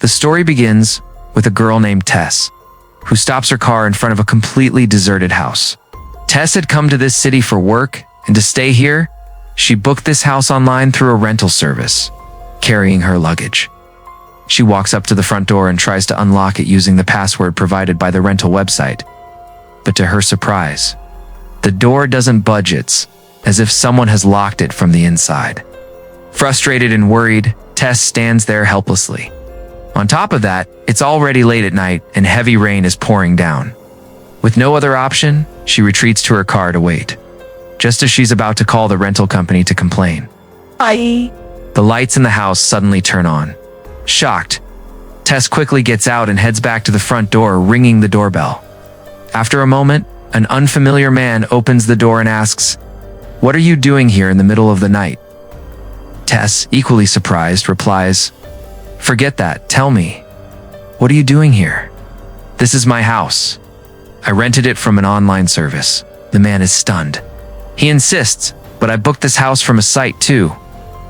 The story begins with a girl named Tess, who stops her car in front of a completely deserted house. Tess had come to this city for work, and to stay here, she booked this house online through a rental service, carrying her luggage. She walks up to the front door and tries to unlock it using the password provided by the rental website. But to her surprise, the door doesn't budge. It's as if someone has locked it from the inside. Frustrated and worried, Tess stands there helplessly. On top of that, it's already late at night and heavy rain is pouring down. With no other option, she retreats to her car to wait. Just as she's about to call the rental company to complain, the lights in the house suddenly turn on. Shocked, Tess quickly gets out and heads back to the front door, ringing the doorbell. After a moment, an unfamiliar man opens the door and asks, "What are you doing here in the middle of the night?" Tess, equally surprised, replies, "Forget that, tell me. What are you doing here?" "This is my house. I rented it from an online service." The man is stunned. He insists, "But I booked this house from a site too."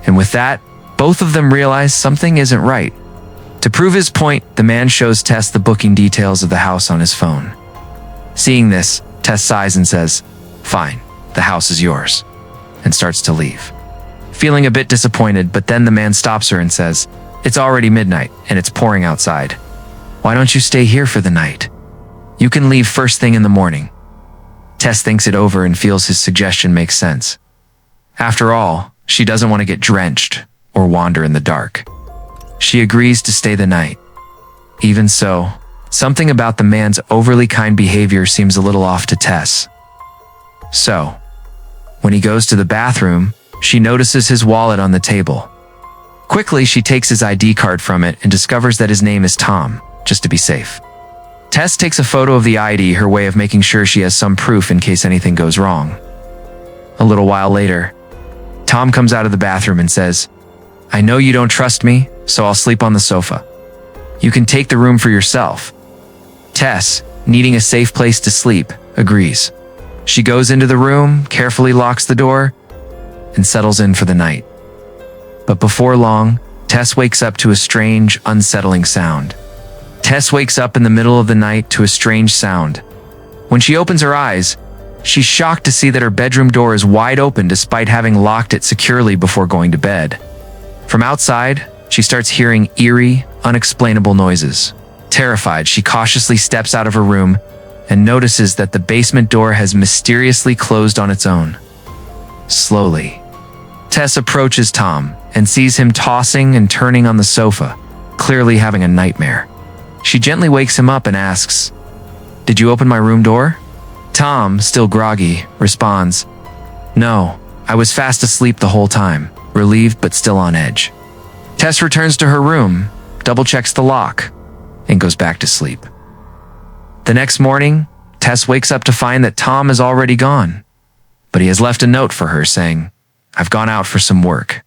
And with that, both of them realize something isn't right. To prove his point, the man shows Tess the booking details of the house on his phone. Seeing this, Tess sighs and says, "Fine, the house is yours," and starts to leave. Feeling a bit disappointed, but then the man stops her and says, "It's already midnight and it's pouring outside. Why don't you stay here for the night? You can leave first thing in the morning." Tess thinks it over and feels his suggestion makes sense. After all, she doesn't want to get drenched or wander in the dark. She agrees to stay the night. Even so, something about the man's overly kind behavior seems a little off to Tess. So, when he goes to the bathroom, she notices his wallet on the table. Quickly, she takes his ID card from it and discovers that his name is Tom, just to be safe. Tess takes a photo of the ID, her way of making sure she has some proof in case anything goes wrong. A little while later, Tom comes out of the bathroom and says, "I know you don't trust me, so I'll sleep on the sofa. You can take the room for yourself." Tess, needing a safe place to sleep, agrees. She goes into the room, carefully locks the door, and settles in for the night. But before long, Tess wakes up to a strange, unsettling sound. Tess wakes up in the middle of the night to a strange sound. When she opens her eyes, she's shocked to see that her bedroom door is wide open despite having locked it securely before going to bed. From outside, she starts hearing eerie, unexplainable noises. Terrified, she cautiously steps out of her room and notices that the basement door has mysteriously closed on its own. Slowly, Tess approaches Tom and sees him tossing and turning on the sofa, clearly having a nightmare. She gently wakes him up and asks, "Did you open my room door?" Tom, still groggy, responds, "No, I was fast asleep the whole time," relieved but still on edge. Tess returns to her room, double-checks the lock, and goes back to sleep. The next morning, Tess wakes up to find that Tom is already gone, but he has left a note for her saying, "I've gone out for some work.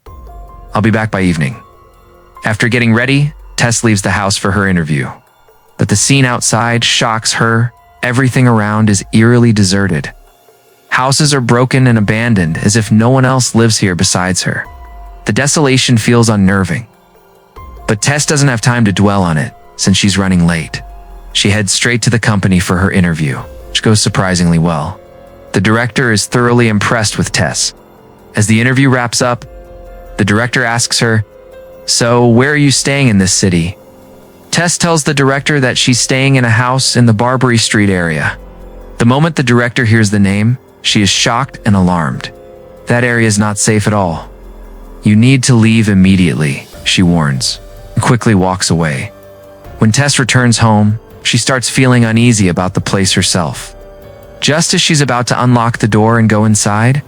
I'll be back by evening." After getting ready, Tess leaves the house for her interview. But the scene outside shocks her. Everything around is eerily deserted. Houses are broken and abandoned as if no one else lives here besides her. The desolation feels unnerving. But Tess doesn't have time to dwell on it since she's running late. She heads straight to the company for her interview, which goes surprisingly well. The director is thoroughly impressed with Tess. As the interview wraps up, the director asks her, "So, where are you staying in this city?" Tess tells the director that she's staying in a house in the Barbary Street area. The moment the director hears the name, she is shocked and alarmed. "That area is not safe at all. You need to leave immediately," she warns, and quickly walks away. When Tess returns home, she starts feeling uneasy about the place herself. Just as she's about to unlock the door and go inside,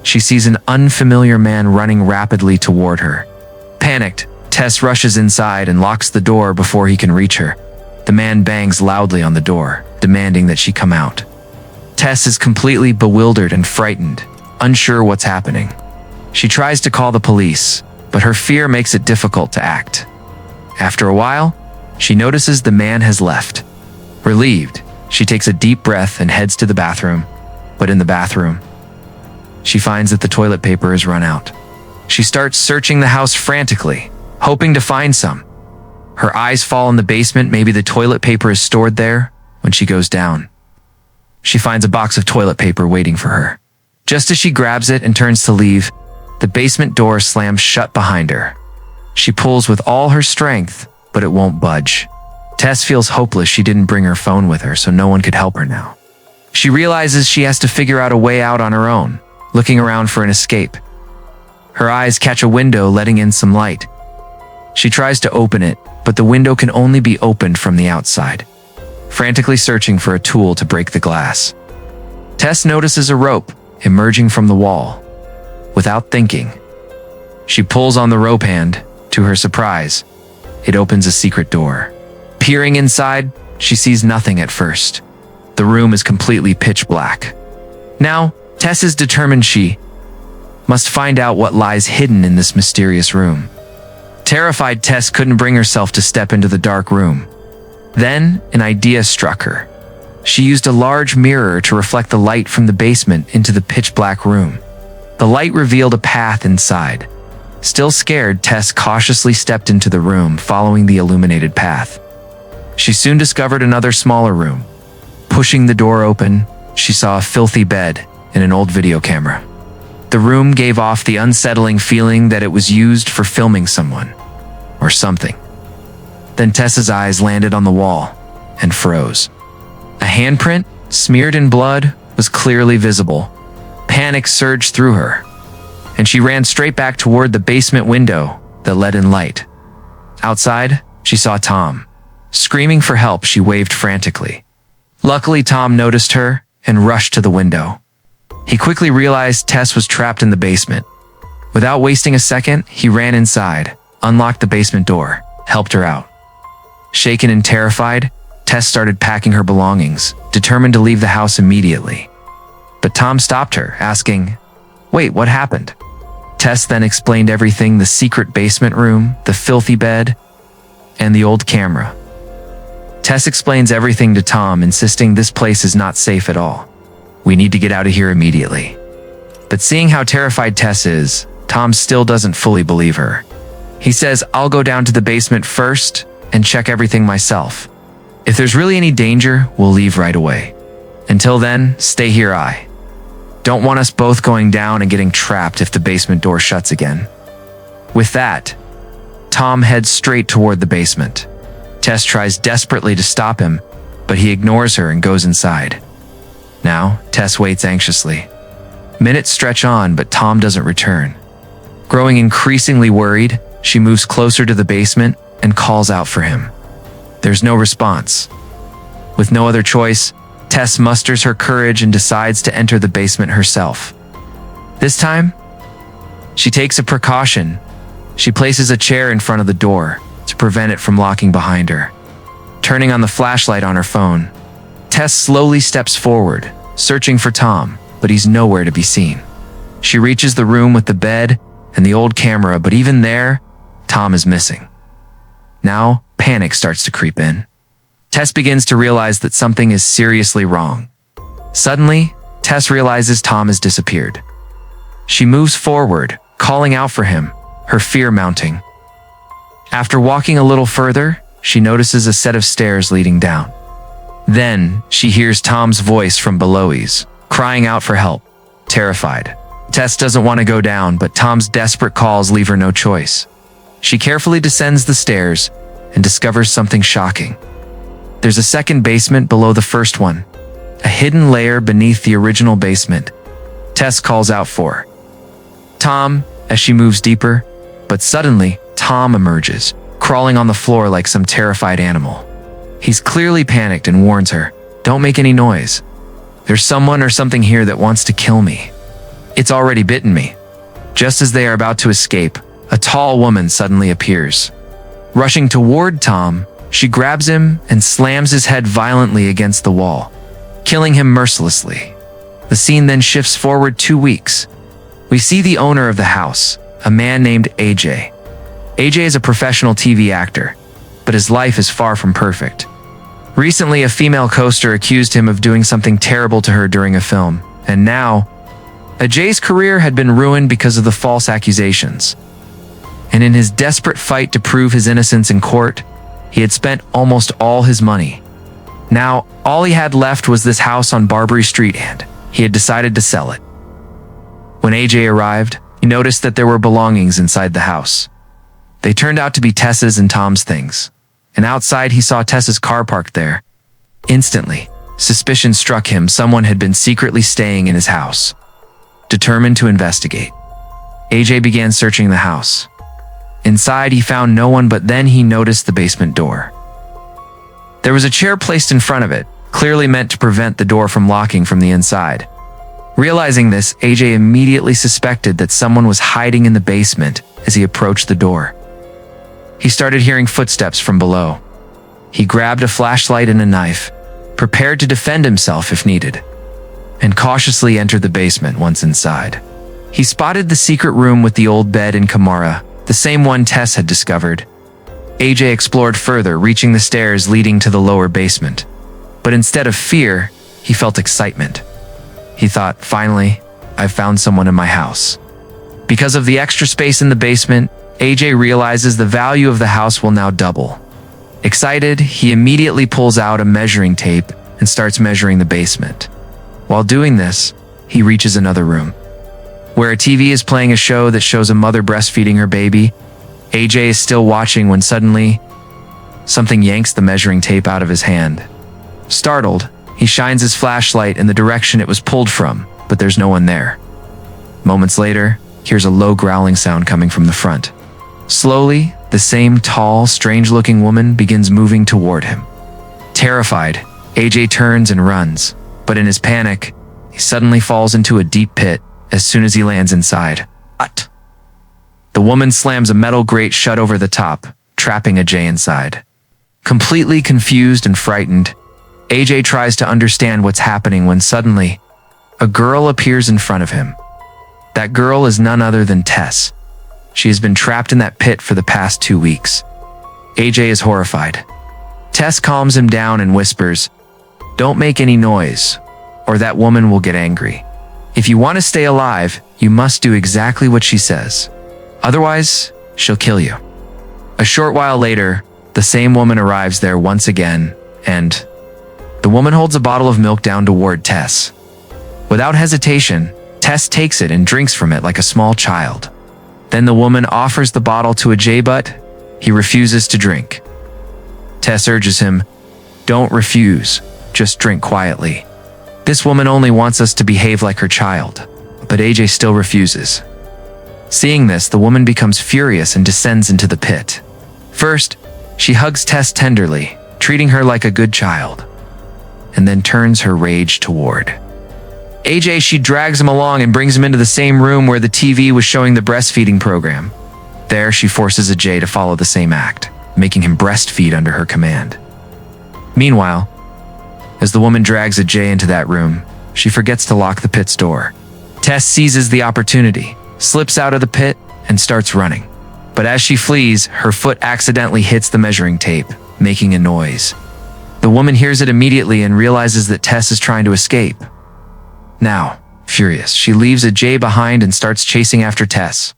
she sees an unfamiliar man running rapidly toward her. Panicked, Tess rushes inside and locks the door before he can reach her. The man bangs loudly on the door, demanding that she come out. Tess is completely bewildered and frightened, unsure what's happening. She tries to call the police, but her fear makes it difficult to act. After a while, she notices the man has left. Relieved, she takes a deep breath and heads to the bathroom. But in the bathroom, she finds that the toilet paper has run out. She starts searching the house frantically, hoping to find some. Her eyes fall on the basement. Maybe the toilet paper is stored there. When she goes down, she finds a box of toilet paper waiting for her. Just as she grabs it and turns to leave, the basement door slams shut behind her. She pulls with all her strength, but it won't budge. Tess feels hopeless. She didn't bring her phone with her, so no one could help her now. She realizes she has to figure out a way out on her own, looking around for an escape. Her eyes catch a window, letting in some light. She tries to open it, but the window can only be opened from the outside. Frantically searching for a tool to break the glass, Tess notices a rope emerging from the wall. Without thinking, she pulls on the rope hand. To her surprise, it opens a secret door. Peering inside, she sees nothing at first. The room is completely pitch black. Now, Tess is determined she must find out what lies hidden in this mysterious room. Terrified, Tess couldn't bring herself to step into the dark room. Then, an idea struck her. She used a large mirror to reflect the light from the basement into the pitch-black room. The light revealed a path inside. Still scared, Tess cautiously stepped into the room, following the illuminated path. She soon discovered another smaller room. Pushing the door open, she saw a filthy bed and an old video camera. The room gave off the unsettling feeling that it was used for filming someone or something. Then Tess's eyes landed on the wall and froze. A handprint, smeared in blood, was clearly visible. Panic surged through her, and she ran straight back toward the basement window that let in light. Outside, she saw Tom. Screaming for help, she waved frantically. Luckily, Tom noticed her and rushed to the window. He quickly realized Tess was trapped in the basement. Without wasting a second, he ran inside, unlocked the basement door, helped her out. Shaken and terrified, Tess started packing her belongings, determined to leave the house immediately. But Tom stopped her, asking, "Wait, what happened?" Tess then explained everything: the secret basement room, the filthy bed, and the old camera. Tess explains everything to Tom, insisting this place is not safe at all. "We need to get out of here immediately." But seeing how terrified Tess is, Tom still doesn't fully believe her. He says, "I'll go down to the basement first and check everything myself. If there's really any danger, we'll leave right away. Until then, stay here. I don't want us both going down and getting trapped if the basement door shuts again." With that, Tom heads straight toward the basement. Tess tries desperately to stop him, but he ignores her and goes inside. Now, Tess waits anxiously. Minutes stretch on, but Tom doesn't return. Growing increasingly worried, she moves closer to the basement and calls out for him. There's no response. With no other choice, Tess musters her courage and decides to enter the basement herself. This time, she takes a precaution. She places a chair in front of the door to prevent it from locking behind her. Turning on the flashlight on her phone, Tess slowly steps forward, searching for Tom, but he's nowhere to be seen. She reaches the room with the bed and the old camera, but even there, Tom is missing. Now, panic starts to creep in. Tess begins to realize that something is seriously wrong. Suddenly, Tess realizes Tom has disappeared. She moves forward, calling out for him, her fear mounting. After walking a little further, she notices a set of stairs leading down. Then, she hears Tom's voice from below, crying out for help, terrified. Tess doesn't want to go down, but Tom's desperate calls leave her no choice. She carefully descends the stairs and discovers something shocking. There's a second basement below the first one, a hidden layer beneath the original basement. Tess calls out for Tom as she moves deeper, but suddenly, Tom emerges, crawling on the floor like some terrified animal. He's clearly panicked and warns her, "Don't make any noise. There's someone or something here that wants to kill me. It's already bitten me." Just as they are about to escape, a tall woman suddenly appears. Rushing toward Tom, she grabs him and slams his head violently against the wall, killing him mercilessly. The scene then shifts forward 2 weeks. We see the owner of the house, a man named AJ. AJ is a professional TV actor, but his life is far from perfect. Recently, a female co-star accused him of doing something terrible to her during a film, and now, AJ's career had been ruined because of the false accusations. And in his desperate fight to prove his innocence in court, He had spent almost all his money. Now, all he had left was this house on Barbary Street, and he had decided to sell it. When AJ arrived, he noticed that there were belongings inside the house. They turned out to be Tess's and Tom's things, and outside he saw Tess's car parked there. Instantly, suspicion struck him. Someone had been secretly staying in his house. Determined to investigate, AJ began searching the house. Inside, he found no one, but then he noticed the basement door. There was a chair placed in front of it, clearly meant to prevent the door from locking from the inside. Realizing this, AJ immediately suspected that someone was hiding in the basement as he approached the door. He started hearing footsteps from below. He grabbed a flashlight and a knife, prepared to defend himself if needed, and cautiously entered the basement. Once inside, he spotted the secret room with the old bed and Kamara, the same one Tess had discovered. AJ explored further, reaching the stairs leading to the lower basement. But instead of fear, he felt excitement. He thought, finally, I've found someone in my house. Because of the extra space in the basement, AJ realizes the value of the house will now double. Excited, he immediately pulls out a measuring tape and starts measuring the basement. While doing this, he reaches another room, where a TV is playing a show that shows a mother breastfeeding her baby. AJ is still watching when suddenly, something yanks the measuring tape out of his hand. Startled, he shines his flashlight in the direction it was pulled from, but there's no one there. Moments later, hears a low growling sound coming from the front. Slowly, the same tall, strange-looking woman begins moving toward him. Terrified, AJ turns and runs, but in his panic, he suddenly falls into a deep pit as soon as he lands inside. What? The woman slams a metal grate shut over the top, trapping AJ inside. Completely confused and frightened, AJ tries to understand what's happening when suddenly, a girl appears in front of him. That girl is none other than Tess. She has been trapped in that pit for the past 2 weeks. AJ is horrified. Tess calms him down and whispers, "Don't make any noise, or that woman will get angry. If you want to stay alive, you must do exactly what she says. Otherwise, she'll kill you." A short while later, the same woman arrives there once again, and the woman holds a bottle of milk down toward Tess. Without hesitation, Tess takes it and drinks from it like a small child. Then the woman offers the bottle to AJ, but he refuses to drink. Tess urges him, "Don't refuse, just drink quietly. This woman only wants us to behave like her child." But AJ still refuses. Seeing this, the woman becomes furious and descends into the pit. First, she hugs Tess tenderly, treating her like a good child, and then turns her rage toward AJ. She drags him along and brings him into the same room where the TV was showing the breastfeeding program. There, she forces AJ to follow the same act, making him breastfeed under her command. Meanwhile, as the woman drags AJ into that room, she forgets to lock the pit's door. Tess seizes the opportunity, slips out of the pit, and starts running. But as she flees, her foot accidentally hits the measuring tape, making a noise. The woman hears it immediately and realizes that Tess is trying to escape. Now, furious, she leaves AJ behind and starts chasing after Tess.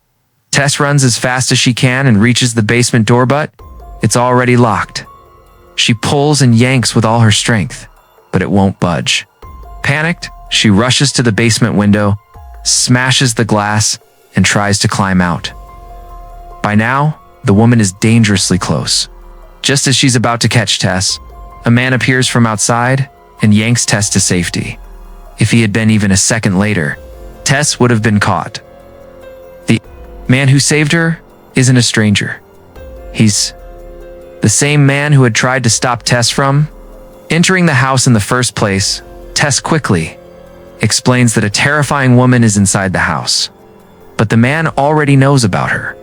Tess runs as fast as she can and reaches the basement door, but it's already locked. She pulls and yanks with all her strength, but it won't budge. Panicked, she rushes to the basement window, smashes the glass, and tries to climb out. By now, the woman is dangerously close. Just as she's about to catch Tess, a man appears from outside and yanks Tess to safety. If he had been even a second later, Tess would have been caught. The man who saved her isn't a stranger. He's the same man who had tried to stop Tess from entering the house in the first place. Tess quickly explains that a terrifying woman is inside the house, but the man already knows about her.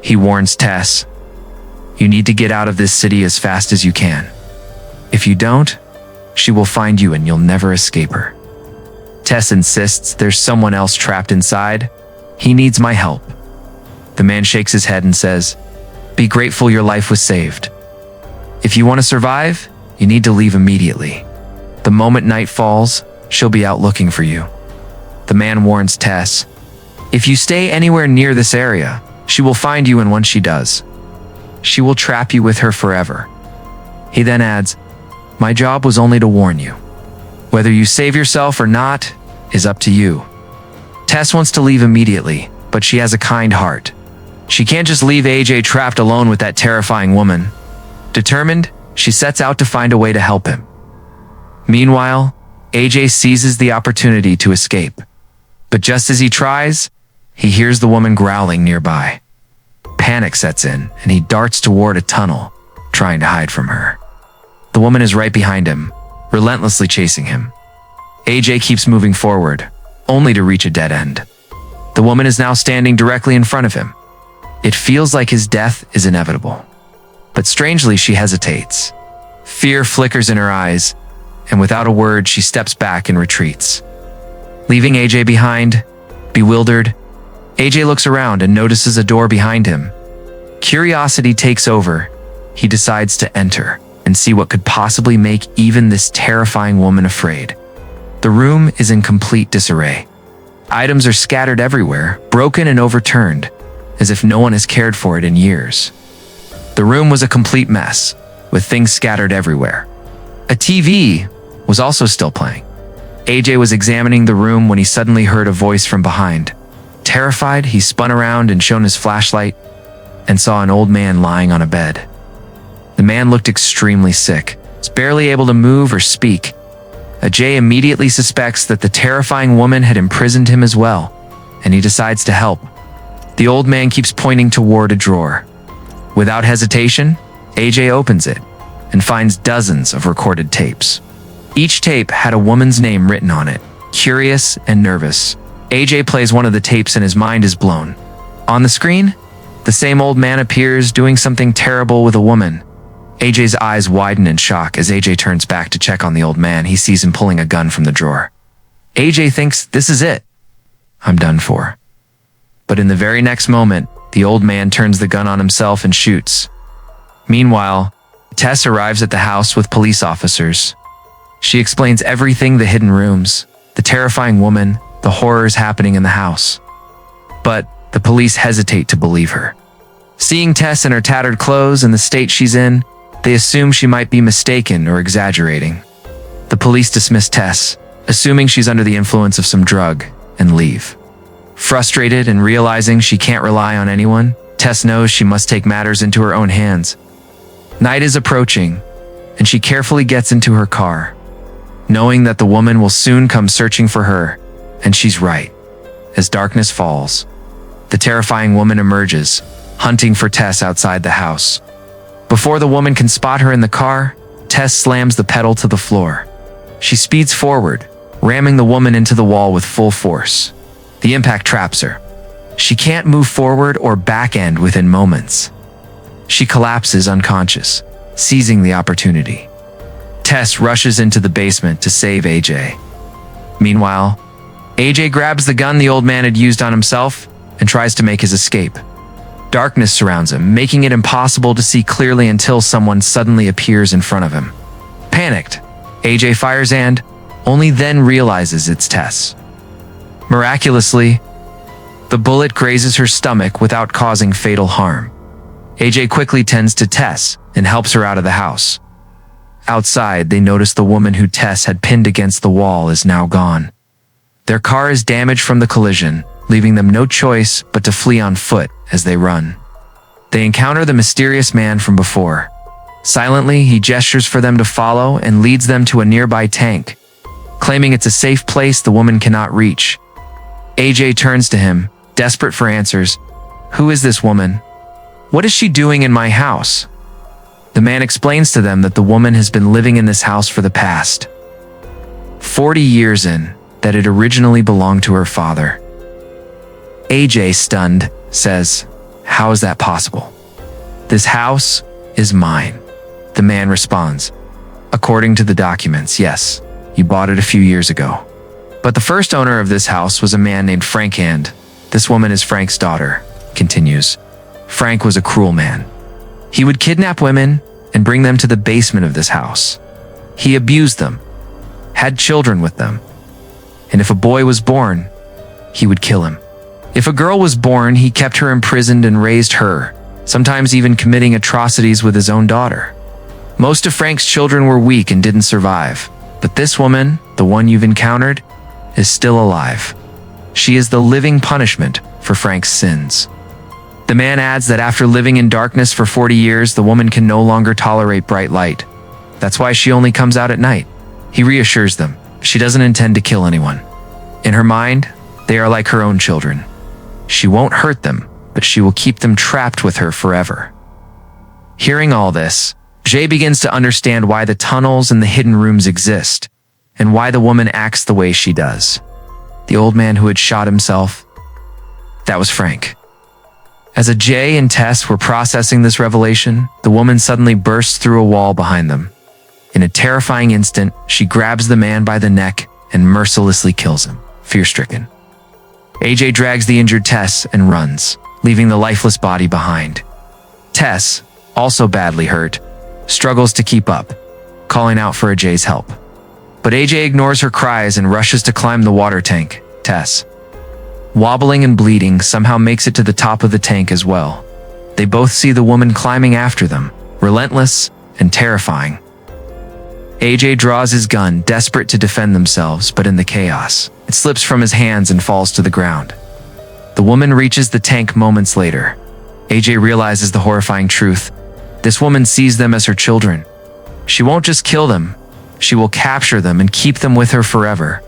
He warns Tess, "You need to get out of this city as fast as you can. If you don't, she will find you and you'll never escape her." Tess insists there's someone else trapped inside. "He needs my help." The man shakes his head and says, "Be grateful your life was saved. If you want to survive, you need to leave immediately. The moment night falls, she'll be out looking for you." The man warns Tess, "If you stay anywhere near this area, she will find you, and once she does, she will trap you with her forever." He then adds, "My job was only to warn you. Whether you save yourself or not is up to you." Tess wants to leave immediately, but she has a kind heart. She can't just leave AJ trapped alone with that terrifying woman. Determined, she sets out to find a way to help him. Meanwhile, AJ seizes the opportunity to escape. But just as he tries, he hears the woman growling nearby. Panic sets in, and he darts toward a tunnel, trying to hide from her. The woman is right behind him, relentlessly chasing him. AJ keeps moving forward, only to reach a dead end. The woman is now standing directly in front of him. It feels like his death is inevitable. But strangely, she hesitates. Fear flickers in her eyes, and without a word, she steps back and retreats. Leaving AJ behind, bewildered, AJ looks around and notices a door behind him. Curiosity takes over. He decides to enter and see what could possibly make even this terrifying woman afraid. The room is in complete disarray. Items are scattered everywhere, broken and overturned, as if no one has cared for it in years. The room was a complete mess, with things scattered everywhere. A TV was also still playing. AJ was examining the room when he suddenly heard a voice from behind. Terrified, he spun around and shone his flashlight and saw an old man lying on a bed. The man looked extremely sick, was barely able to move or speak. AJ immediately suspects that the terrifying woman had imprisoned him as well, and he decides to help. The old man keeps pointing toward a drawer. Without hesitation, AJ opens it and finds dozens of recorded tapes. Each tape had a woman's name written on it. Curious and nervous, AJ plays one of the tapes and his mind is blown. On the screen, the same old man appears doing something terrible with a woman. AJ's eyes widen in shock as AJ turns back to check on the old man. He sees him pulling a gun from the drawer. AJ thinks, this is it. I'm done for. But in the very next moment, the old man turns the gun on himself and shoots. Meanwhile, Tess arrives at the house with police officers. She explains everything: the hidden rooms, the terrifying woman, the horrors happening in the house. But the police hesitate to believe her. Seeing Tess in her tattered clothes and the state she's in, they assume she might be mistaken or exaggerating. The police dismiss Tess, assuming she's under the influence of some drug, and leave. Frustrated and realizing she can't rely on anyone, Tess knows she must take matters into her own hands. Night is approaching, and she carefully gets into her car, knowing that the woman will soon come searching for her, and she's right. As darkness falls, the terrifying woman emerges, hunting for Tess outside the house. Before the woman can spot her in the car, Tess slams the pedal to the floor. She speeds forward, ramming the woman into the wall with full force. The impact traps her. She can't move forward or back end within moments. She collapses unconscious, seizing the opportunity. Tess rushes into the basement to save AJ. Meanwhile, AJ grabs the gun the old man had used on himself and tries to make his escape. Darkness surrounds him, making it impossible to see clearly until someone suddenly appears in front of him. Panicked, AJ fires and only then realizes it's Tess. Miraculously, the bullet grazes her stomach without causing fatal harm. AJ quickly tends to Tess and helps her out of the house. Outside, they notice the woman who Tess had pinned against the wall is now gone. Their car is damaged from the collision, leaving them no choice but to flee on foot as they run. They encounter the mysterious man from before. Silently, he gestures for them to follow and leads them to a nearby tank. Claiming it's a safe place the woman cannot reach, AJ turns to him, desperate for answers. Who is this woman? What is she doing in my house? The man explains to them that the woman has been living in this house for the past 40 years and that it originally belonged to her father. AJ, stunned, says, "How is that possible?" "This house is mine," the man responds. "According to the documents, yes, you bought it a few years ago. But the first owner of this house was a man named Frank, and this woman is Frank's daughter," continues. "Frank was a cruel man. He would kidnap women and bring them to the basement of this house. He abused them, had children with them, and if a boy was born, he would kill him. If a girl was born, he kept her imprisoned and raised her, sometimes even committing atrocities with his own daughter. Most of Frank's children were weak and didn't survive, but this woman, the one you've encountered, is still alive. She is the living punishment for Frank's sins. The man adds that after living in darkness for 40 years, the woman can no longer tolerate bright light. That's why she only comes out at night. He reassures them she doesn't intend to kill anyone. In her mind, they are like her own children. She won't hurt them, but she will keep them trapped with her forever. Hearing all this, Jay begins to understand why the tunnels and the hidden rooms exist, and why the woman acts the way she does. The old man who had shot himself, that was Frank. As Jay and Tess were processing this revelation, the woman suddenly bursts through a wall behind them. In a terrifying instant, she grabs the man by the neck and mercilessly kills him, fear-stricken. AJ drags the injured Tess and runs, leaving the lifeless body behind. Tess, also badly hurt, struggles to keep up, calling out for AJ's help. But AJ ignores her cries and rushes to climb the water tank. Tess, wobbling and bleeding, somehow makes it to the top of the tank as well. They both see the woman climbing after them, relentless and terrifying. AJ draws his gun, desperate to defend themselves, but in the chaos, it slips from his hands and falls to the ground. The woman reaches the tank moments later. AJ realizes the horrifying truth. This woman sees them as her children. She won't just kill them, she will capture them and keep them with her forever.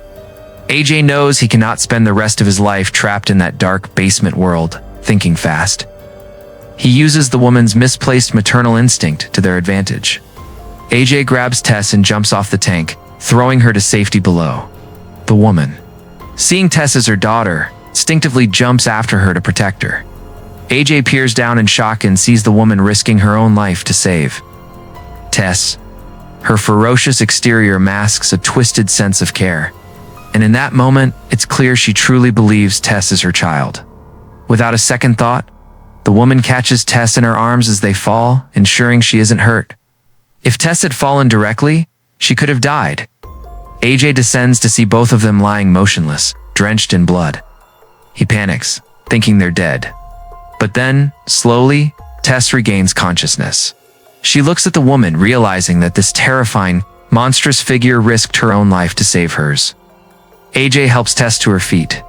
AJ knows he cannot spend the rest of his life trapped in that dark basement world, thinking fast. He uses the woman's misplaced maternal instinct to their advantage. AJ grabs Tess and jumps off the tank, throwing her to safety below. The woman, seeing Tess as her daughter, instinctively jumps after her to protect her. AJ peers down in shock and sees the woman risking her own life to save Tess. Her ferocious exterior masks a twisted sense of care, and in that moment, it's clear she truly believes Tess is her child. Without a second thought, the woman catches Tess in her arms as they fall, ensuring she isn't hurt. If Tess had fallen directly, she could have died. AJ descends to see both of them lying motionless, drenched in blood. He panics, thinking they're dead. But then, slowly, Tess regains consciousness. She looks at the woman, realizing that this terrifying, monstrous figure risked her own life to save hers. AJ helps Tess to her feet,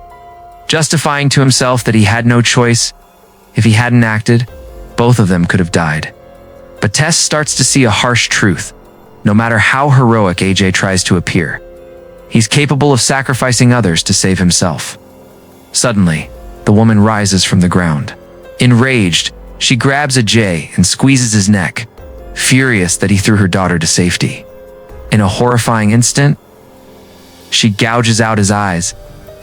justifying to himself that he had no choice. If he hadn't acted, both of them could have died. But Tess starts to see a harsh truth. No matter how heroic AJ tries to appear, he's capable of sacrificing others to save himself. Suddenly, the woman rises from the ground. Enraged, she grabs AJ and squeezes his neck, furious that he threw her daughter to safety. In a horrifying instant, she gouges out his eyes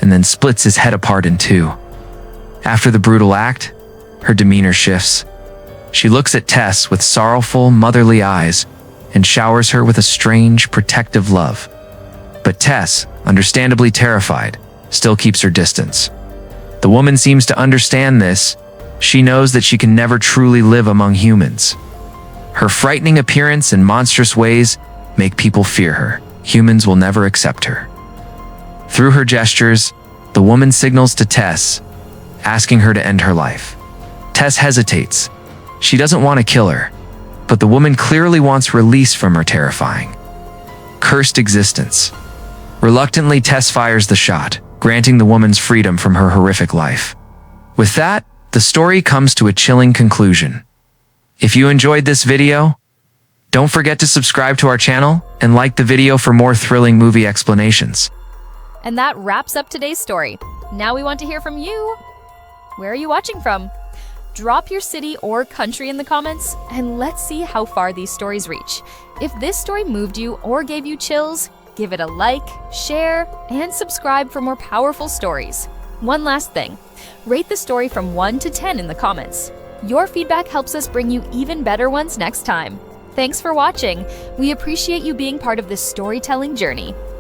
and then splits his head apart in two. After the brutal act, her demeanor shifts. She looks at Tess with sorrowful, motherly eyes and showers her with a strange, protective love. But Tess, understandably terrified, still keeps her distance. The woman seems to understand this. She knows that she can never truly live among humans. Her frightening appearance and monstrous ways make people fear her. Humans will never accept her. Through her gestures, the woman signals to Tess, asking her to end her life. Tess hesitates. She doesn't want to kill her, but the woman clearly wants release from her terrifying, cursed existence. Reluctantly, Tess fires the shot, granting the woman's freedom from her horrific life. With that, the story comes to a chilling conclusion. If you enjoyed this video, don't forget to subscribe to our channel and like the video for more thrilling movie explanations. And that wraps up today's story. Now we want to hear from you. Where are you watching from? Drop your city or country in the comments, and let's see how far these stories reach. If this story moved you or gave you chills, give it a like, share, and subscribe for more powerful stories. One last thing, rate the story from 1 to 10 in the comments. Your feedback helps us bring you even better ones next time. Thanks for watching. We appreciate you being part of this storytelling journey.